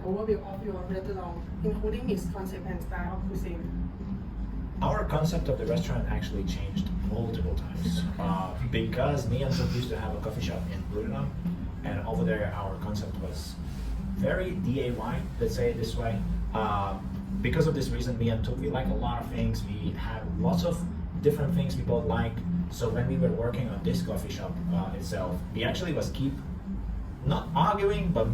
overview of your restaurant, including its concept and style of cuisine? Our concept of the restaurant actually changed multiple times because me and Tuk used to have a coffee shop in Buriram, and over there our concept was very DIY, let's say it this way. Because of this reason, me and Tuk, we like a lot of things. We had lots of different things we both like. So when we were working on this coffee shop itself, we actually was keep not arguing but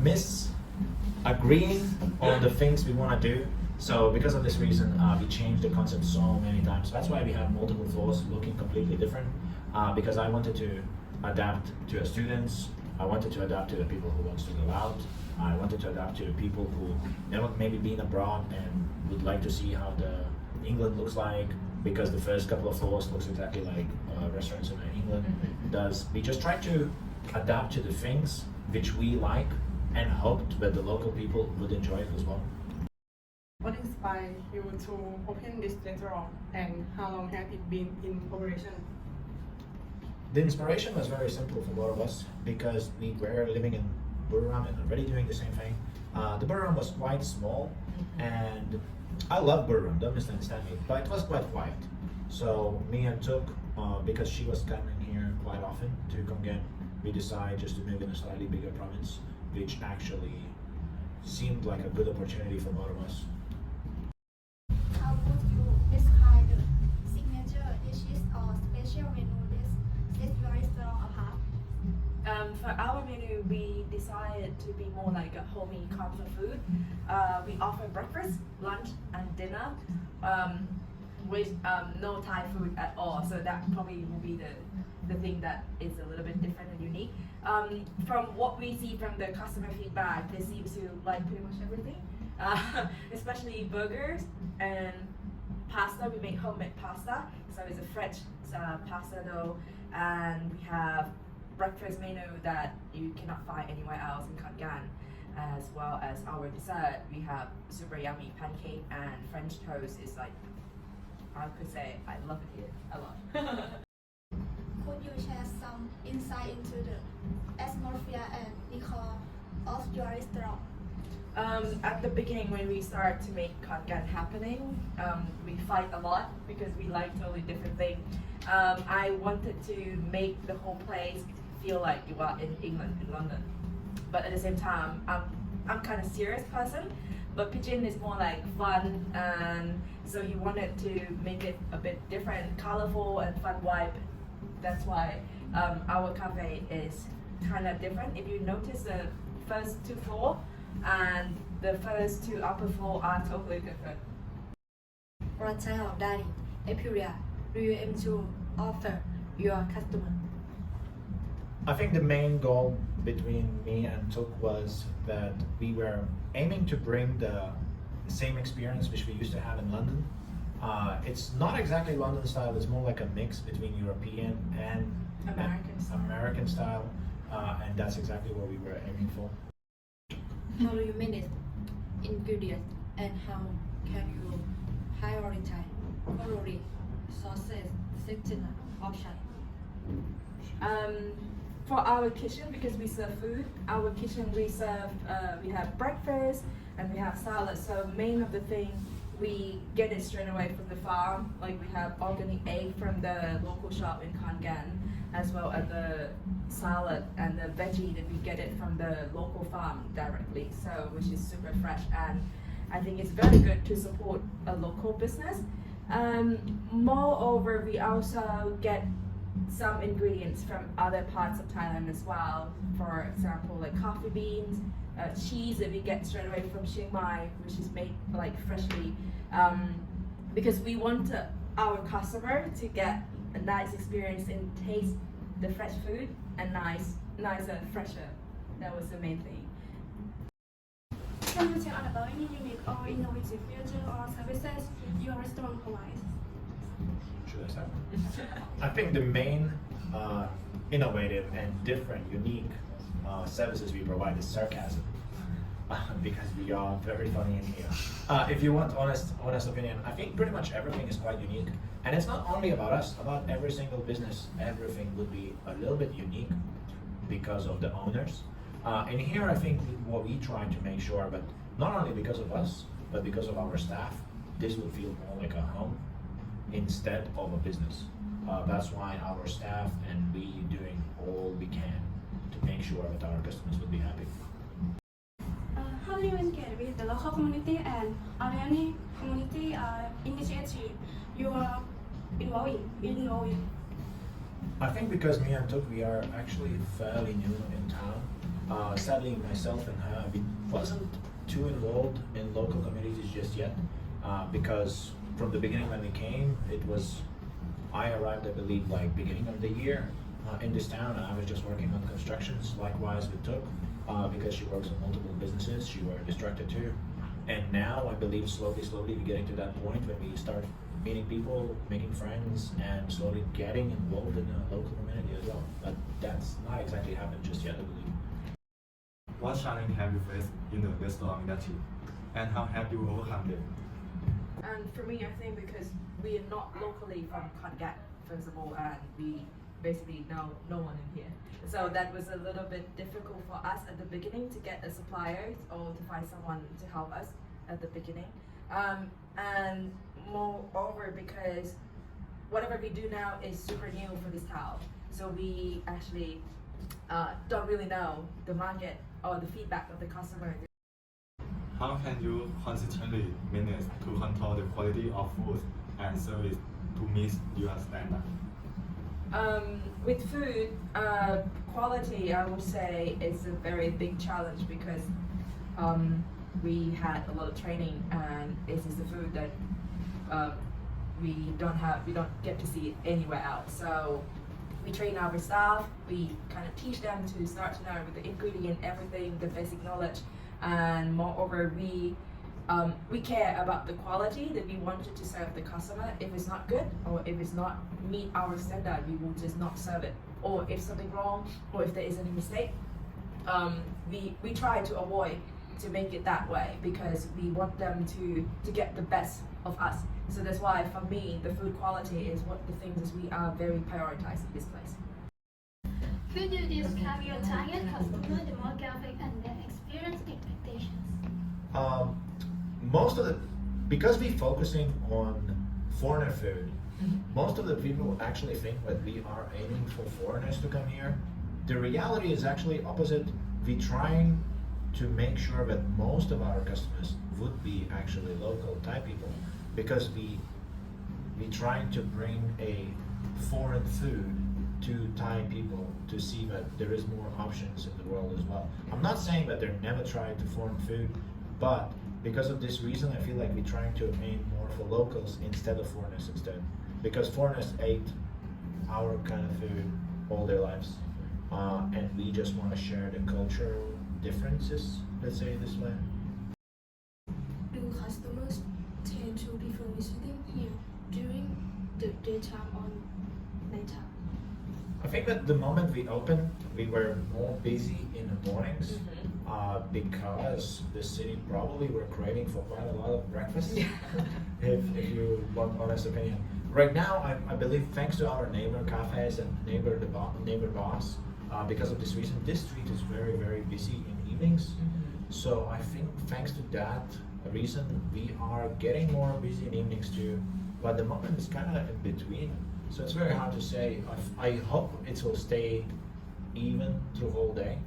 agreeing on the things we want to do. So because of this reason, we changed the concept so many times. That's why we have multiple floors looking completely different. Because I wanted to adapt to the students. I wanted to adapt to the people who wants to go out. I wanted to adapt to people who never maybe been abroad and would like to see how the England looks like. Because the first couple of floors looks exactly like restaurants in England does. We just tried to adapt to the things which we like and hoped that the local people would enjoy it as well. What inspired you to open this restaurant and how long has it been in operation? The inspiration was very simple for both of us because we were living in Buriram and already doing the same thing. The Buriram was quite small and I love Buriram, don't misunderstand me, but it was quite quiet. So me and Tuk, because she was coming here quite often to Kongen, we decided just to move in a slightly bigger province, which actually seemed like a good opportunity for both of us. How would you describe the signature dishes or special menu that set your restaurant apart? For our menu, we decided to be more like a homey comfort food. We offer breakfast, lunch, and dinner with no Thai food at all. So that probably will be the thing that is a little bit different and unique. From what we see from the customer feedback, they seem to like pretty much everything, especially burgers and pasta. We make homemade pasta, so it's a fresh pasta dough, and we have breakfast menu that you cannot find anywhere else in Kongan, as well as our dessert. We have super yummy pancake and French toast. Is like, I could say I love it here a lot. Could you share some insight into the atmosphere and decor of your restaurant? At the beginning, when we started to make Kongan happening, we fight a lot because we like totally different things. I wanted to make the whole place feel like you are in England, in London. But at the same time, I'm kind of serious person, but Pigeon is more like fun, and so you wanted to make it a bit different, colorful and fun vibe. That's why our cafe is kind of different. If you notice, the first two floors and the first two upper floor are totally different. What type of dining experience do you aim to offer your customer? I think the main goal between me and Tuk was that we were aiming to bring the same experience which we used to have in London. It's not exactly London style, it's more like a mix between European and American style, and that's exactly what we were aiming for. How do you manage ingredients and how can you prioritize quality, sources, seasonal options? For our kitchen, because we serve food, our kitchen we serve, we have breakfast and we have salad. So main of the thing, we get it straight away from the farm. Like we have organic egg from the local shop in Kongan, as well as the salad and the veggie that we get it from the local farm directly. So which is super fresh, and I think it's very good to support a local business. Moreover, we also get some ingredients from other parts of Thailand as well. For example, like coffee beans, cheese that we get straight away from Chiang Mai, which is made like freshly, because we want our customer to get a nice experience and taste the fresh food and nicer, fresher. That was the main thing. Can you tell us about any unique or innovative features or services your restaurant provides? Should I start? I think the main innovative and different, unique services we provide is sarcasm. Because we are very funny in here. If you want honest opinion, I think pretty much everything is quite unique. And it's not only about us, about every single business. Everything would be a little bit unique because of the owners. And here I think what we try to make sure, but not only because of us, but because of our staff, this will feel more like a home instead of a business. That's why our staff and we doing all we can to make sure that our customers will be happy. How do you engage with the local community and are there any community initiative you are involved in? I think because me and Tuk, we are actually fairly new in town. Sadly, myself and her, we wasn't too involved in local communities just yet. Because from the beginning when we came, I arrived, I believe, like beginning of the year in this town, and I was just working on constructions. Likewise with Tuk, because she works on multiple businesses, she were distracted too. And now I believe slowly we're getting to that point when we start meeting people, making friends, and slowly getting involved in the local community as well. But that's not exactly happened just yet, I believe. What challenge have you faced in the restaurant industry, and how have you overcome them? And for me, I think because we are not locally from Kongat, first of all, and we basically know no one in here. So that was a little bit difficult for us at the beginning to get a supplier or to find someone to help us at the beginning. And moreover, because whatever we do now is super new for this town. So we actually don't really know the market or the feedback of the customer. How can you consistently manage to control the quality of food and service to meet your standard? With food quality, I would say is a very big challenge because we had a lot of training, and this is the food that we don't get to see it anywhere else. So we train our staff, we kind of teach them to start to know with the ingredient, everything, the basic knowledge, and moreover we care about the quality that we wanted to serve the customer. If it's not good or if it's not meet our standard, we will just not serve it. Or if something wrong or if there is any mistake, we try to avoid to make it that way because we want them to get the best of us. So that's why for me the food quality is what the things is we are very prioritized in this place. Could you describe your target customer demographic and their experience expectations? Because we're focusing on foreigner food, most of the people actually think that we are aiming for foreigners to come here. The reality is actually opposite. We're trying to make sure that most of our customers would be actually local Thai people, because we trying to bring a foreign food to Thai people to see that there is more options in the world as well. I'm not saying that they're never tried to foreign food, but because of this reason, I feel like we're trying to aim more for locals instead of foreigners instead. Because foreigners ate our kind of food all their lives, and we just want to share the cultural differences, let's say it this way. Do customers tend to prefer visiting here during the daytime or nighttime? I think that the moment we opened, we were more busy in the mornings because the city probably were craving for quite a lot of breakfast. if you want honest opinion. Right now, I believe thanks to our neighbor cafes and neighbor bars, because of this reason, this street is very, very busy in evenings. So I think thanks to that reason, we are getting more busy in evenings too. But the moment is kind of in between. So it's very hard to say. I hope it will stay even through whole day,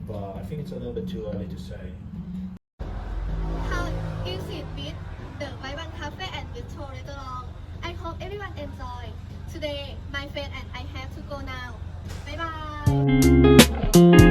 but I think it's a little bit too early to say. How is it with the Vibrant Cafe and Bistro Restaurant? I hope everyone enjoy. Today, my friend and I have to go now. Bye bye.